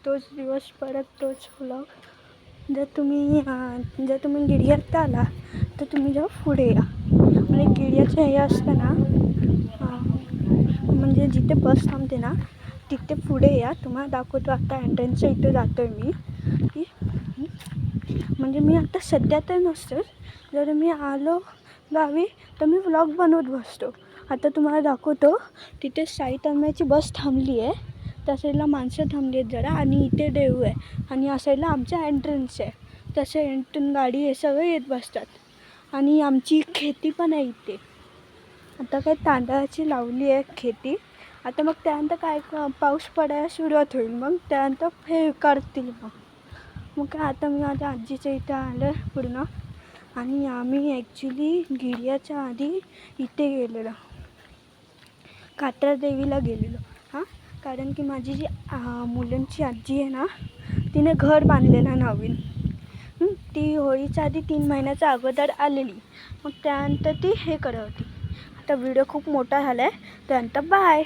तोच दिवस परत तोच व्लॉग। जर तुम्ही गिरयात आला तर तुम्ही जेव्हा पुढे या म्हणजे गिरयाचं हे असतं ना, म्हणजे जिथे बस थांबते ना तिथे पुढे या, तुम्हाला दाखवतो। आता एंट्रन्सच्या इथे जातो आहे मी की म्हणजे मी आता सध्या तर नसतोच, जर मी आलो गावी तर मी व्लॉग बनवत बसतो। आता तुम्हाला दाखवतो, तिथे साई तन्मयची बस थांबली आहे, त्या साईडला माणसं थांबली आहेत जरा, आणि इथे देऊ आहे, आणि या साईडला आमचा एंट्रन्स आहे। तसे एंट्रन गाडी हे सगळे येत बसतात, आणि आमची खेती पण आहे इथे। आता काय तांदळाची लावली आहे खेती, आता मग त्यानंतर काय पाऊस पडायला सुरुवात होईल, मग त्यानंतर हे करतील मग काय। आता मी माझ्या आजीच्या इथं आलं पूर्ण, आणि आम्ही ॲक्च्युली गिर्याच्या आधी इथे गेलेलो, कात्रा देवीला गेलेलो हां। कारण की माझी जी मुलांची आजी आहे ना, तिने घर बांधलेलं नवीन, ती होळीच्या आधी 3 महिन्याच्या अगोदर आलेली, मग त्यानंतर ती हे करत होती। आता व्हिडिओ खूप मोठा झाला आहे, त्यानंतर बाय।